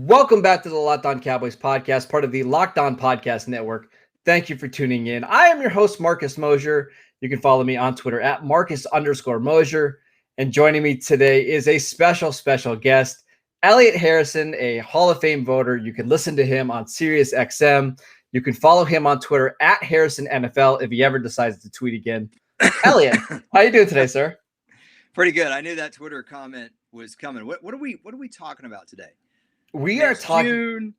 Welcome back to the Locked On Cowboys podcast, part of the Locked On Podcast Network. Thank you for tuning in. I am your host, Marcus Mosher. You can follow me on Twitter at Marcus_Mosher. And joining me today is a special guest, Elliot Harrison, a Hall of Fame voter. You can listen to him on SiriusXM. You can follow him on Twitter at HarrisonNFL if he ever decides to tweet again. Elliot, how you doing today, sir? Pretty good. I knew that Twitter comment was coming. What are we talking about today? We are talking.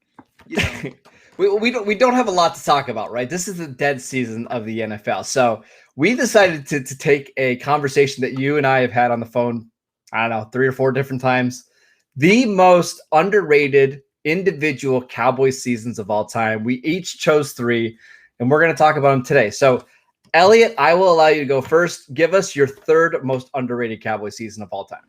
June, we don't have a lot to talk about, right? This is the dead season of the NFL, so we decided to take a conversation that you and I have had on the phone. I don't know, 3 or 4 different times. The most underrated individual Cowboys seasons of all time. We each chose 3, and we're going to talk about them today. So, Elliot, I will allow you to go first. Give us your 3rd most underrated Cowboys season of all time.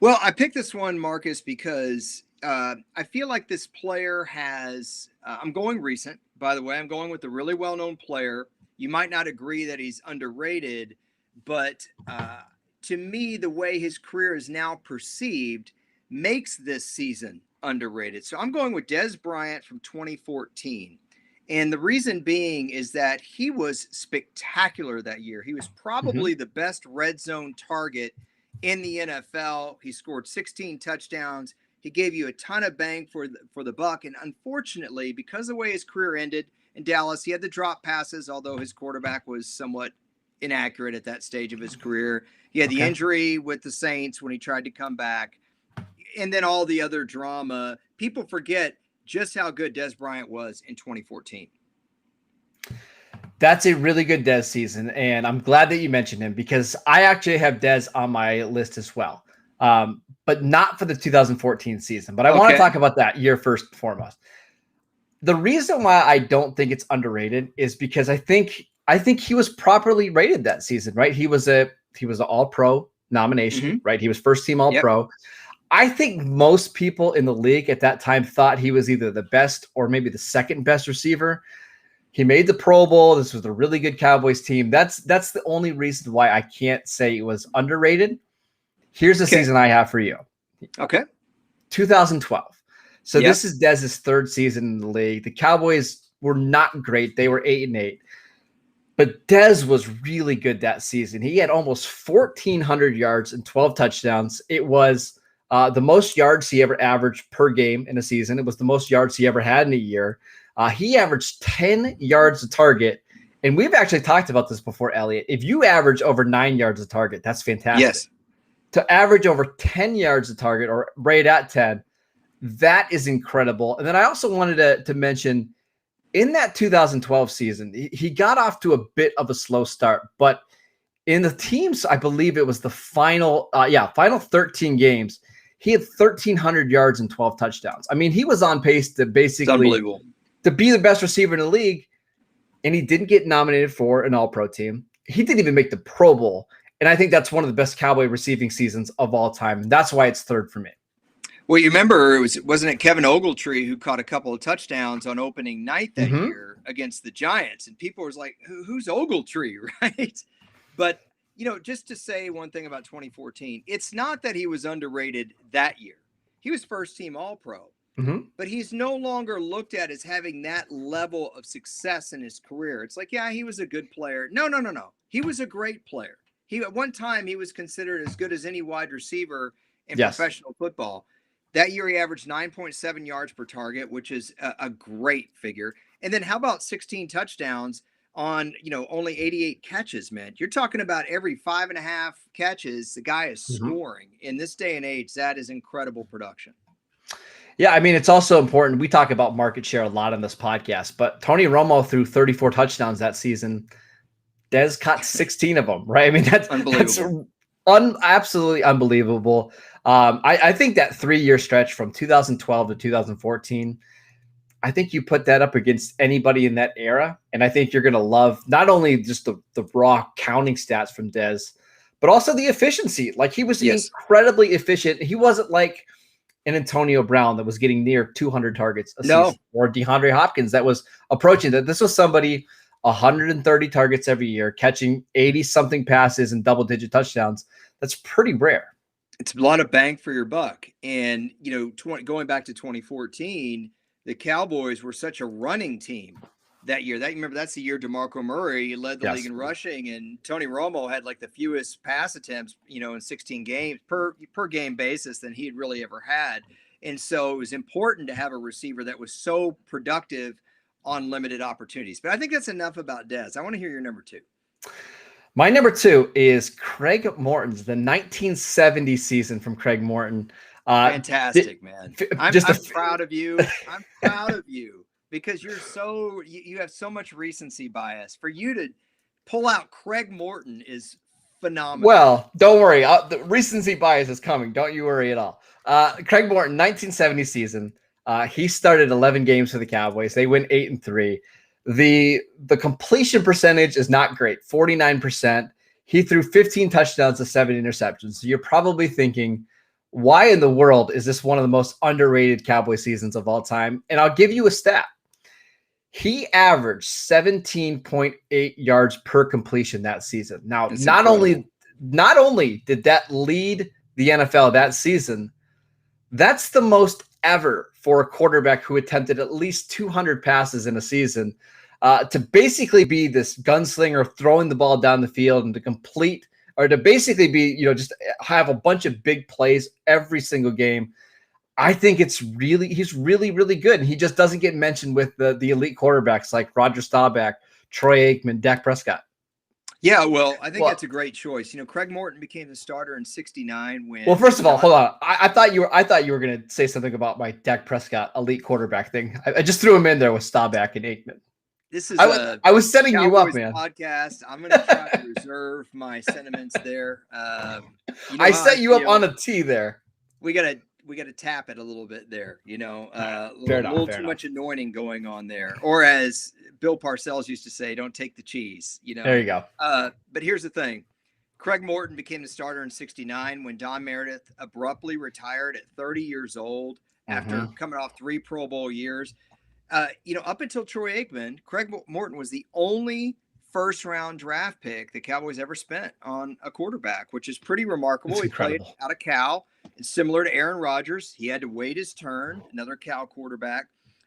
Well, I picked this one, Marcus, because I feel like this player has I'm going recent, by the way. I'm going with a really well-known player. You might not agree that he's underrated, but to me, the way his career is now perceived makes this season underrated. So I'm going with Dez Bryant from 2014. And the reason being is that he was spectacular that year. He was probably the best red zone target in the NFL. He scored 16 touchdowns. He gave you a ton of bang for the buck. And unfortunately, because of the way his career ended in Dallas, he had the drop passes, although his quarterback was somewhat inaccurate at that stage of his career. He had the injury with the Saints when he tried to come back. And then all the other drama. People forget just how good Dez Bryant was in 2014. That's a really good Dez season, and I'm glad that you mentioned him because I actually have Dez on my list as well, but not for the 2014 season. But I want to talk about that year first and foremost. The reason why I don't think it's underrated is because I think he was properly rated that season, right? He was an All-Pro nomination, right? He was first team All-Pro. I think most people in the league at that time thought he was either the best or maybe the second best receiver. He made the Pro Bowl. This was a really good Cowboys team. That's the only reason why I can't say it was underrated. Here's the season I have for you. Okay. 2012. So this is Dez's 3rd season in the league. The Cowboys were not great. They were 8-8. But Dez was really good that season. He had almost 1,400 yards and 12 touchdowns. It was the most yards he ever averaged per game in a season. It was the most yards he ever had in a year. He averaged 10 yards a target. And we've actually talked about this before, Elliot. If you average over 9 yards a target, that's fantastic. Yes. To average over 10 yards a target or right at 10, that is incredible. And then I also wanted to mention in that 2012 season, he got off to a bit of a slow start. But in the teams, I believe it was the final 13 games, he had 1,300 yards and 12 touchdowns. I mean, he was on pace to basically to be the best receiver in the league, and he didn't get nominated for an All-Pro team. He didn't even make the Pro Bowl, and I think that's one of the best Cowboy receiving seasons of all time. That's why it's 3rd for me. Well, you remember, wasn't it Kevin Ogletree who caught a couple of touchdowns on opening night that year against the Giants? And people were like, who's Ogletree, right? But, just to say one thing about 2014, it's not that he was underrated that year. He was first team All-Pro. But he's no longer looked at as having that level of success in his career. It's like, he was a good player. No. He was a great player. At one time, he was considered as good as any wide receiver in professional football. That year, he averaged 9.7 yards per target, which is a great figure. And then how about 16 touchdowns on, only 88 catches, man? You're talking about every 5.5 catches, the guy is scoring. In this day and age, that is incredible production. Yeah, I mean, it's also important. We talk about market share a lot on this podcast, but Tony Romo threw 34 touchdowns that season. Dez caught 16 of them, right? I mean, that's unbelievable. Absolutely unbelievable. I think that 3-year stretch from 2012 to 2014, I think you put that up against anybody in that era, and I think you're going to love not only just the raw counting stats from Dez, but also the efficiency. Like, he was incredibly efficient. He wasn't like an Antonio Brown that was getting near 200 targets a season, or DeAndre Hopkins that was approaching that. This was somebody 130 targets every year, catching 80-something passes and double-digit touchdowns. That's pretty rare. It's a lot of bang for your buck. And, going back to 2014, the Cowboys were such a running team that year. Remember, that's the year DeMarco Murray led the league Yes. in rushing, and Tony Romo had like the fewest pass attempts, in 16 games per game basis than he had really ever had. And so it was important to have a receiver that was so productive on limited opportunities. But I think that's enough about Dez. I want to hear your number two. My number two is Craig Morton's, the 1970 season from Craig Morton. Fantastic, man. I'm proud of you. I'm proud of you because you have so much recency bias. For you to pull out Craig Morton is phenomenal. Well, don't worry. The recency bias is coming. Don't you worry at all. Craig Morton, 1970 season. He started 11 games for the Cowboys. They win 8-3. The completion percentage is not great, 49%. He threw 15 touchdowns to 7 interceptions. So you're probably thinking, why in the world is this one of the most underrated Cowboy seasons of all time? And I'll give you a stat. He averaged 17.8 yards per completion that season. Now, not only did that lead the NFL that season, that's the most ever for a quarterback who attempted at least 200 passes in a season. To basically be this gunslinger throwing the ball down the field and to basically be, just have a bunch of big plays every single game. I think he's really, really good. And he just doesn't get mentioned with the elite quarterbacks like Roger Staubach, Troy Aikman, Dak Prescott. Yeah, well, I think that's a great choice. Craig Morton became the starter in '69 when. Well, first of all, hold on. I thought you were going to say something about my Dak Prescott elite quarterback thing. I just threw him in there with Staubach and Aikman. This is I was setting Cowboys you up, man. Podcast. I'm going to try to reserve my sentiments there. I set you up on a tee there. We got to tap it a little bit there. A little too much anointing going on there. Or as Bill Parcells used to say, don't take the cheese. There you go. But here's the thing. Craig Morton became the starter in '69 when Don Meredith abruptly retired at 30 years old after coming off 3 Pro Bowl years. Up until Troy Aikman, Craig Morton was the only first-round draft pick the Cowboys ever spent on a quarterback, which is pretty remarkable. He played out of Cal. And similar to Aaron Rodgers, he had to wait his turn, another Cal quarterback.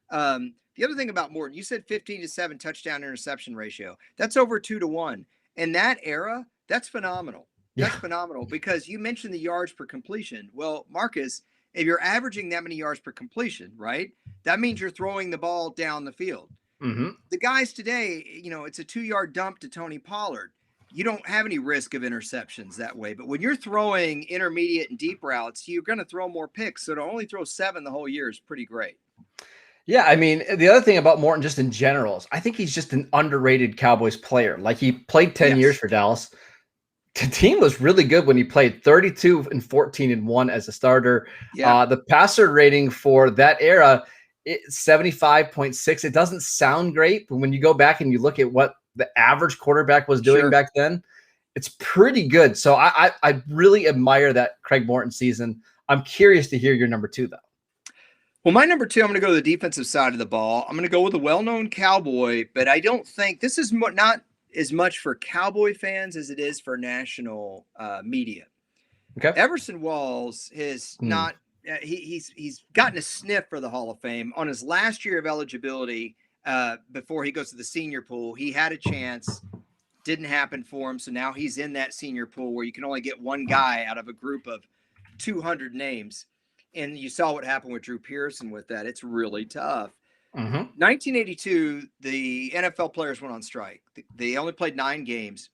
The other thing about Morton, you said 15-7 touchdown interception ratio. That's over 2-1. In that era, that's phenomenal. That's phenomenal because you mentioned the yards per completion. Well, Marcus, if you're averaging that many yards per completion, right, that means you're throwing the ball down the field. Mm-hmm. The guys today, it's a 2-yard dump to Tony Pollard. You don't have any risk of interceptions that way. But when you're throwing intermediate and deep routes, you're going to throw more picks. So to only throw 7 the whole year is pretty great. Yeah, I mean, the other thing about Morton just in general is I think he's just an underrated Cowboys player. Like he played 10 years for Dallas. The team was really good when he played 32-14-1 as a starter. Yeah. The passer rating for that era, 75.6. It doesn't sound great, but when you go back and you look at what the average quarterback was doing back then, it's pretty good. So I really admire that Craig Morton season. I'm curious to hear your number two, though. Well, my number two, I'm going to go to the defensive side of the ball. I'm going to go with a well-known Cowboy, but I don't think this is not as much for Cowboy fans as it is for national media. Okay. Everson Walls has not he's gotten a sniff for the Hall of Fame. On his last year of eligibility, before he goes to the senior pool, he had a chance. Didn't happen for him, so now he's in that senior pool where you can only get one guy out of a group of 200 names. And you saw what happened with Drew Pearson with that. It's really tough. 1982, the NFL players went on strike. They only played 9 games.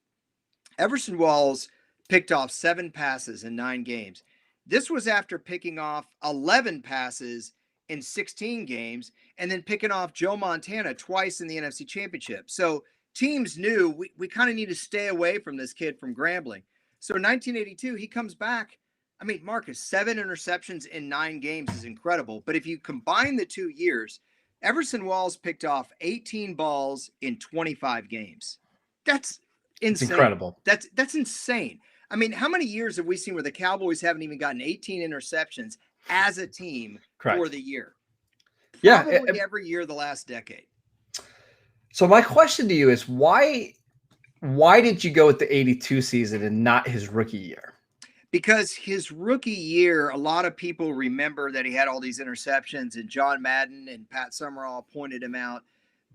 Everson Walls picked off 7 passes in 9 games. This was after picking off 11 passes in 16 games and then picking off Joe Montana twice in the NFC Championship. So teams knew we kind of need to stay away from this kid from Grambling. So in 1982, he comes back. I mean, Marcus, 7 interceptions in 9 games is incredible. But if you combine the 2 years, Everson Walls picked off 18 balls in 25 games. That's insane. It's incredible. That's insane. I mean, how many years have we seen where the Cowboys haven't even gotten 18 interceptions as a team for the year? Probably every year the last decade. So my question to you is why did you go with the 82 season and not his rookie year? Because his rookie year, a lot of people remember that he had all these interceptions, and John Madden and Pat Summerall pointed him out.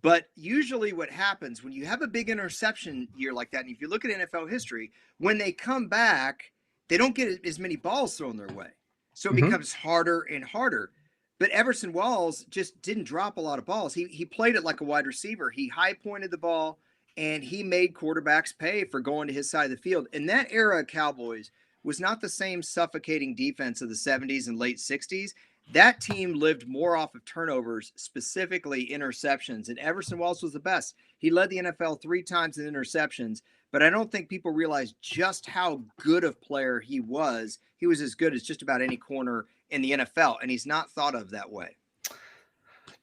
But usually, what happens when you have a big interception year like that, and if you look at NFL history, when they come back, they don't get as many balls thrown their way. So it becomes harder and harder. But Everson Walls just didn't drop a lot of balls. He played it like a wide receiver. He high pointed the ball, and he made quarterbacks pay for going to his side of the field. In that era of Cowboys was not the same suffocating defense of the 70s and late 60s. That team lived more off of turnovers, specifically interceptions, and Everson Walls was the best. He led the NFL 3 times in interceptions, but I don't think people realize just how good of player he was. He was as good as just about any corner in the NFL, and he's not thought of that way.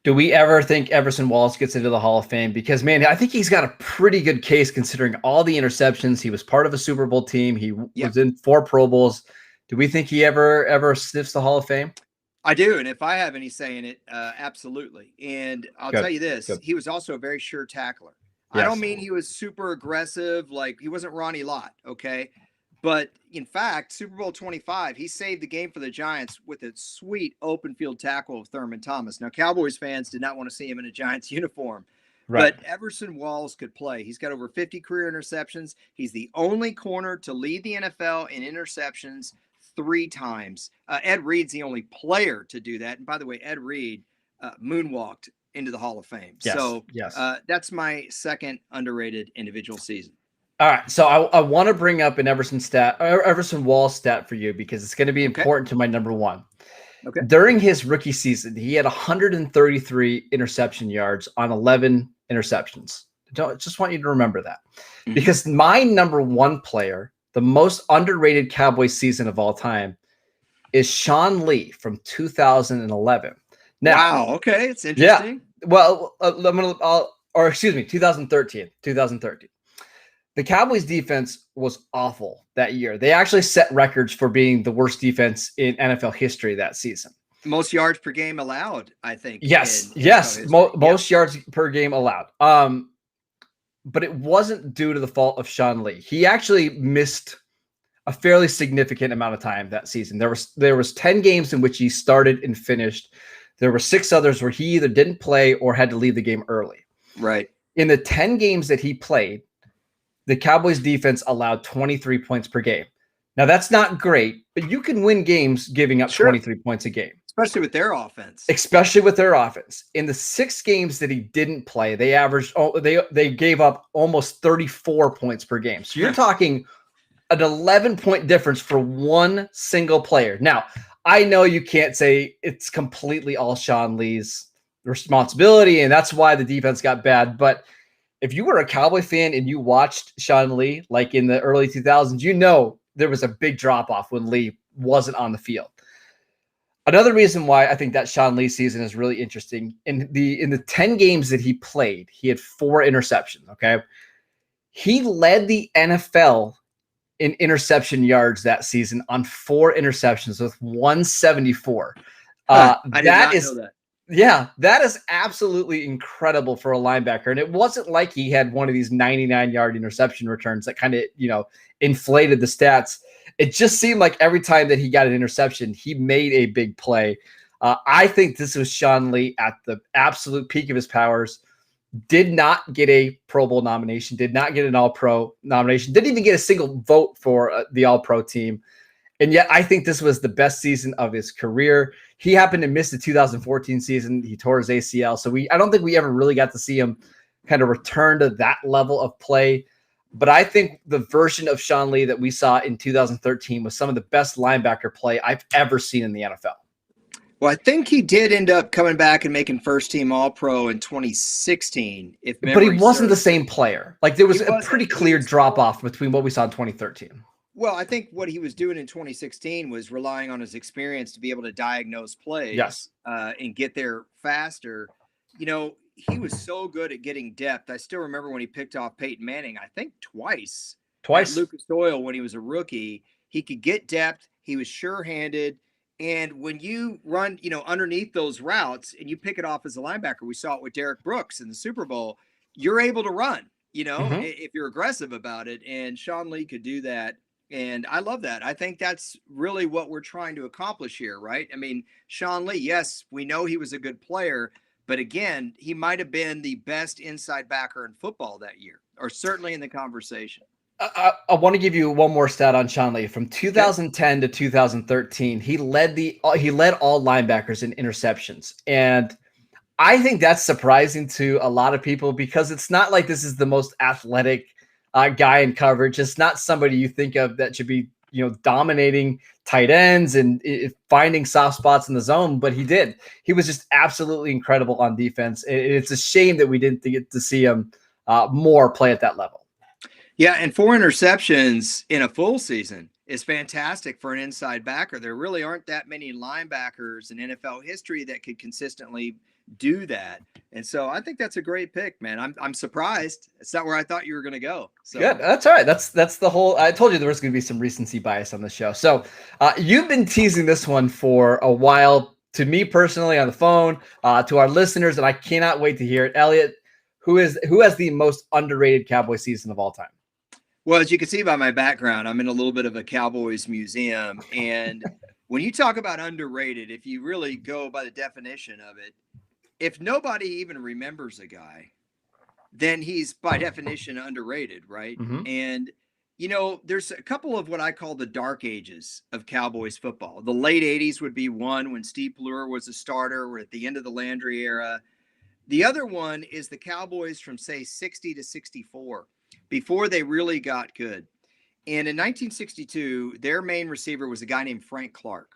Do we ever think Everson Walls gets into the Hall of Fame? Because, man, I think he's got a pretty good case considering all the interceptions. He was part of a Super Bowl team. He was in 4 Pro Bowls. Do we think he ever sniffs the Hall of Fame? I do, and if I have any say in it, absolutely. And I'll tell you this, he was also a very sure tackler. Yes. I don't mean he was super aggressive, like he wasn't Ronnie Lott, okay? But in fact, Super Bowl 25, he saved the game for the Giants with a sweet open field tackle of Thurman Thomas. Now, Cowboys fans did not want to see him in a Giants uniform, right? But Everson Walls could play. He's got over 50 career interceptions. He's the only corner to lead the NFL in interceptions 3 times. Ed Reed's the only player to do that. And by the way, Ed Reed moonwalked into the Hall of Fame. Yes, so that's my second underrated individual season. All right, so I want to bring up an Everson Walls stat for you because it's going to be important to my number 1. Okay. During his rookie season, he had 133 interception yards on 11 interceptions. Just want you to remember that. Because my number 1 player, the most underrated Cowboys season of all time, is Sean Lee from 2011. Now, wow, okay, it's interesting. Yeah, well, 2013. The Cowboys defense was awful that year. They actually set records for being the worst defense in NFL history that season. Most yards per game allowed, I think. Yes, most yards per game allowed. But it wasn't due to the fault of Sean Lee. He actually missed a fairly significant amount of time that season. There was 10 games in which he started and finished. There were 6 others where he either didn't play or had to leave the game early. Right. In the 10 games that he played, the Cowboys defense allowed 23 points per game. Now, that's not great, but you can win games giving up 23 points a game. Especially with their offense. In the 6 games that he didn't play, they averaged they gave up almost 34 points per game. So you're talking an 11-point difference for one single player. Now, I know you can't say it's completely all Sean Lee's responsibility, and that's why the defense got bad, but if you were a Cowboy fan and you watched Sean Lee, like in the early 2000s, you know there was a big drop-off when Lee wasn't on the field. Another reason why I think that Sean Lee season is really interesting, in the 10 games that he played, he had 4 interceptions, okay? He led the NFL in interception yards that season on 4 interceptions with 174. I did not know that. Yeah, that is absolutely incredible for a linebacker. And it wasn't like he had one of these 99-yard interception returns that kind of, inflated the stats. It just seemed like every time that he got an interception, he made a big play. I think this was Sean Lee at the absolute peak of his powers. Did not get a Pro Bowl nomination, did not get an All-Pro nomination, didn't even get a single vote for the All-Pro team. And yet I think this was the best season of his career. He happened to miss the 2014 season. He tore his ACL. So I don't think we ever really got to see him kind of return to that level of play. But I think the version of Sean Lee that we saw in 2013 was some of the best linebacker play I've ever seen in the NFL. Well, I think he did end up coming back and making first team All-Pro in 2016. But he wasn't the same player. Like there was a pretty clear drop off between what we saw in 2013. Well, I think what he was doing in 2016 was relying on his experience to be able to diagnose plays and get there faster. He was so good at getting depth. I still remember when he picked off Peyton Manning, I think twice. Lucas Oil when he was a rookie. He could get depth. He was sure-handed. And when you run, underneath those routes and you pick it off as a linebacker, we saw it with Derek Brooks in the Super Bowl, you're able to run, if you're aggressive about it. And Sean Lee could do that And I love that. I think that's really what we're trying to accomplish here, right? I mean, Sean Lee, yes, we know he was a good player, but again, he might have been the best inside backer in football that year, or certainly in the conversation. I want to give you one more stat on Sean Lee. From 2010 Okay. to 2013, he led all linebackers in interceptions, and I think that's surprising to a lot of people because it's not like this is the most athletic guy in coverage. It's not somebody you think of that should be, dominating tight ends and finding soft spots in the zone, but he did. He was just absolutely incredible on defense. It's a shame that we didn't get to see him more play at that level. Yeah, and 4 interceptions in a full season is fantastic for an inside backer. There really aren't that many linebackers in NFL history that could consistently do that. And so I think that's a great pick, man. I'm surprised. It's not where I thought you were going to go. So good. That's all right. That's the whole. I told you there was going to be some recency bias on the show. So you've been teasing this one for a while. To me personally, on the phone, to our listeners, and I cannot wait to hear it. Elliot, who has the most underrated Cowboy season of all time? Well, as you can see by my background, I'm in a little bit of a Cowboys museum. And when you talk about underrated, if you really go by the definition of it, if nobody even remembers a guy, then he's by definition underrated, right? Mm-hmm. And, there's a couple of what I call the dark ages of Cowboys football. The late 80s would be one when Steve Blur was a starter. We're at the end of the Landry era. The other one is the Cowboys from, say, 60 to 64, before they really got good. And in 1962, their main receiver was a guy named Frank Clark.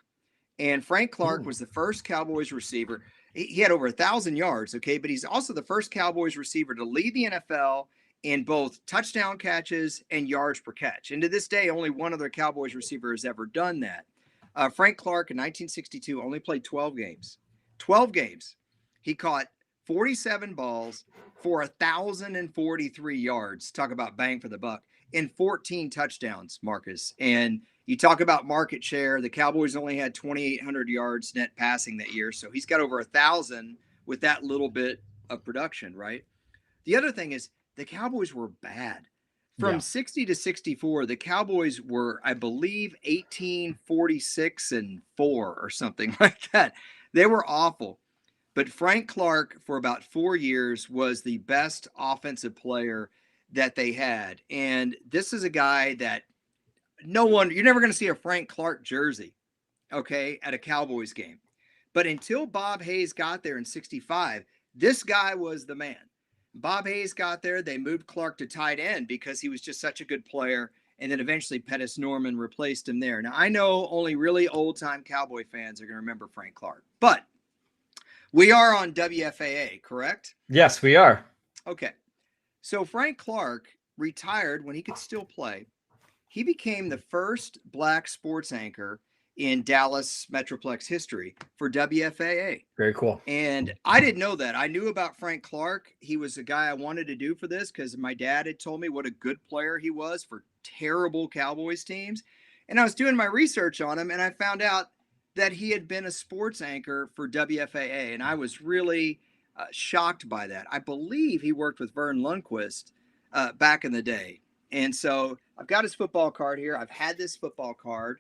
And Frank Clark was the first Cowboys receiver. He had over 1,000 yards, okay? But he's also the first Cowboys receiver to lead the NFL in both touchdown catches and yards per catch. And to this day, only one other Cowboys receiver has ever done that. Frank Clark in 1962 only played 12 games. 12 games. He caught 47 balls for 1,043 yards. Talk about bang for the buck. And 14 touchdowns, Marcus. And you talk about market share. The Cowboys only had 2,800 yards net passing that year. So he's got over 1,000 with that little bit of production, right? The other thing is the Cowboys were bad. From 60 to 64, the Cowboys were, I believe, 18-46-4 or something like that. They were awful. But Frank Clark, for about 4 years, was the best offensive player that they had. And this is a guy that you're never going to see a Frank Clark jersey, okay, at a Cowboys game. But until Bob Hayes got there in 65, this guy was the man. Bob Hayes got there. They moved Clark to tight end because he was just such a good player. And then eventually Pettis Norman replaced him there. Now, I know only really old-time Cowboy fans are going to remember Frank Clark. But we are on WFAA, correct? Yes, we are. Okay. So Frank Clark retired when he could still play. He became the first black sports anchor in Dallas Metroplex history for WFAA. Very cool. And I didn't know that. I knew about Frank Clark. He was a guy I wanted to do for this because my dad had told me what a good player he was for terrible Cowboys teams. And I was doing my research on him, and I found out that he had been a sports anchor for WFAA. And I was really shocked by that. I believe he worked with Vern Lundquist back in the day. And so I've got his football card here. I've had this football card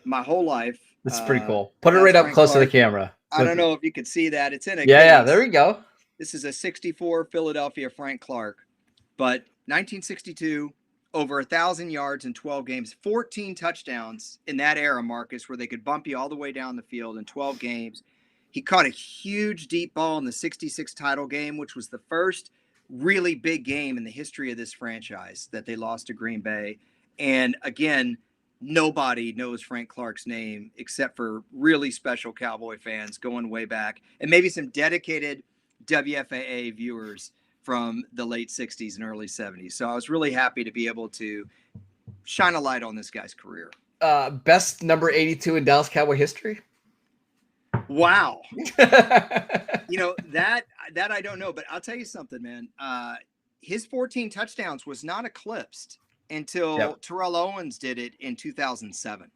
my whole life. That's pretty cool. Put it right up close to the camera. I don't know if you could see that. It's in a yeah, there we go. This is a 64 Philadelphia Frank Clark. But 1962, over 1,000 yards in 12 games, 14 touchdowns in that era, Marcus, where they could bump you all the way down the field in 12 games. He caught a huge deep ball in the 66 title game, which was the first really big game in the history of this franchise that they lost to Green Bay. And again, nobody knows Frank Clark's name except for really special Cowboy fans going way back, and maybe some dedicated WFAA viewers from the late 60s and early 70s. So I was really happy to be able to shine a light on this guy's career. Best number 82 in Dallas Cowboy history? Wow. That I don't know, but I'll tell you something, man. His 14 touchdowns was not eclipsed until Terrell Owens did it in 2007.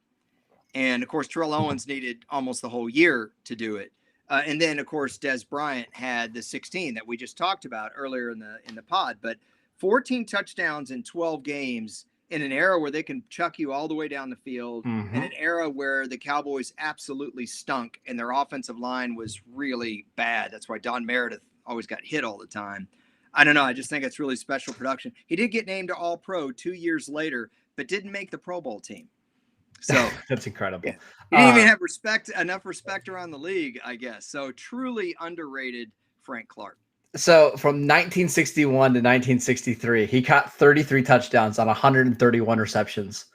And of course, Terrell Owens needed almost the whole year to do it. And then of course, Des Bryant had the 16 that we just talked about earlier in the pod, but 14 touchdowns in 12 games in an era where they can chuck you all the way down the field, in an era where the Cowboys absolutely stunk and their offensive line was really bad. That's why Don Meredith always got hit all the time. I don't know. I just think it's really special production. He did get named to All-Pro 2 years later, but didn't make the Pro Bowl team. So that's incredible. Yeah. He didn't even have enough respect around the league, I guess. So truly underrated Frank Clark. So from 1961 to 1963, he caught 33 touchdowns on 131 receptions.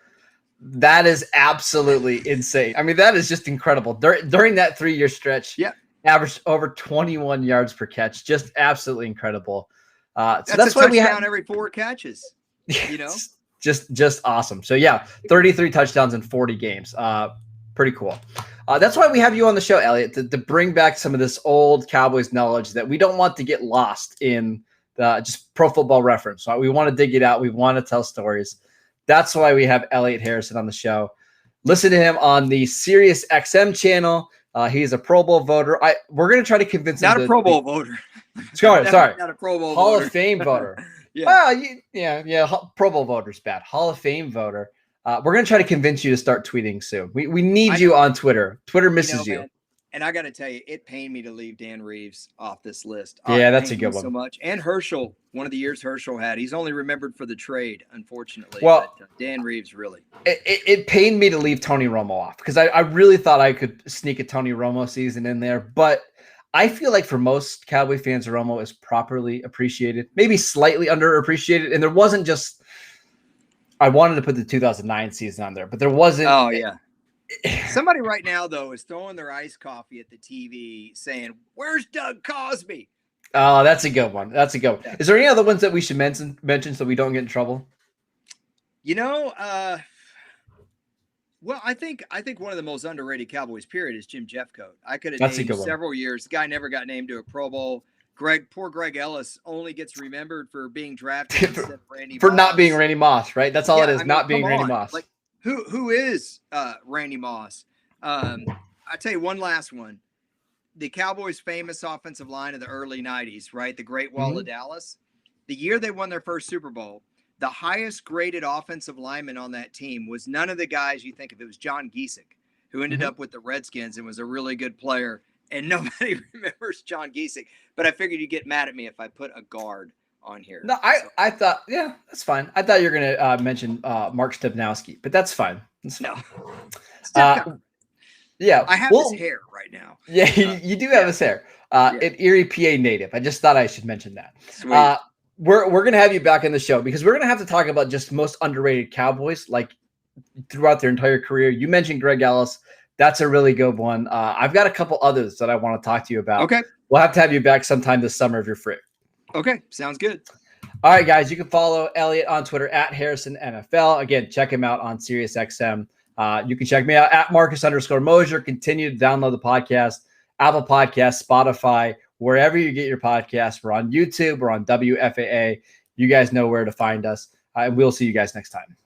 That is absolutely insane. I mean, that is just incredible. During that 3-year stretch, averaged over 21 yards per catch. Just absolutely incredible. So that's why we have every 4 catches. You know, just awesome. So yeah, 33 touchdowns in 40 games. Pretty cool. That's why we have you on the show, Elliot, to bring back some of this old Cowboys knowledge that we don't want to get lost in just Pro Football Reference. So we want to dig it out. We want to tell stories. That's why we have Elliot Harrison on the show. Listen to him on the SiriusXM channel. He's a Pro Bowl voter. We're going to try to convince him. Not a Pro Bowl voter. Sorry. Not a Pro Bowl Hall voter. of Fame voter. Yeah. Well, Pro Bowl voter's bad. Hall of Fame voter. We're going to try to convince you to start tweeting soon. We need you on Twitter. Twitter misses you. Man, and I got to tell you, it pained me to leave Dan Reeves off this list. Yeah, that's a good one. So much. And Herschel, one of the years Herschel had. He's only remembered for the trade, unfortunately. Well, but Dan Reeves, really. It pained me to leave Tony Romo off because I really thought I could sneak a Tony Romo season in there. But I feel like for most Cowboy fans, Romo is properly appreciated, maybe slightly underappreciated. And there wasn't just – I wanted to put the 2009 season on there, but there wasn't – Oh, yeah. Somebody right now, though, is throwing their iced coffee at the TV saying, "Where's Doug Cosby?" Oh, that's a good one. That's a good one. Is there any other ones that we should mention so we don't get in trouble? You know, well, I think one of the most underrated Cowboys, period, is Jim Jeffcoat. I could have named several years. The guy never got named to a Pro Bowl. Poor Greg Ellis only gets remembered for being drafted instead of Randy for Moss. Not being Randy Moss, right? That's all it is, not being Randy Moss. Like, who is Randy Moss? I tell you one last one. The Cowboys' famous offensive line of the early 90s, right? The Great Wall of Dallas. The year they won their first Super Bowl, the highest graded offensive lineman on that team was none of the guys you think of. It was John Giesick, who ended up with the Redskins and was a really good player. And nobody remembers John Giesick. But I figured you'd get mad at me if I put a guard on here. No, I thought, yeah, that's fine. I thought you were going to mention Mark Stepnowski, but that's fine. No. Yeah. I have his hair right now. Yeah, you do have his hair. An Erie, PA native. I just thought I should mention that. Sweet. We're going to have you back on the show because we're going to have to talk about just most underrated Cowboys, like throughout their entire career. You mentioned Greg Ellis. That's a really good one. I've got a couple others that I want to talk to you about. Okay. We'll have to have you back sometime this summer if you're free. Okay. Sounds good. All right, guys. You can follow Elliot on Twitter at Harrison NFL. Again, check him out on SiriusXM. You can check me out at Marcus_Mosher. Continue to download the podcast, Apple Podcasts, Spotify, wherever you get your podcasts. We're on YouTube. We're on WFAA. You guys know where to find us. And we'll see you guys next time.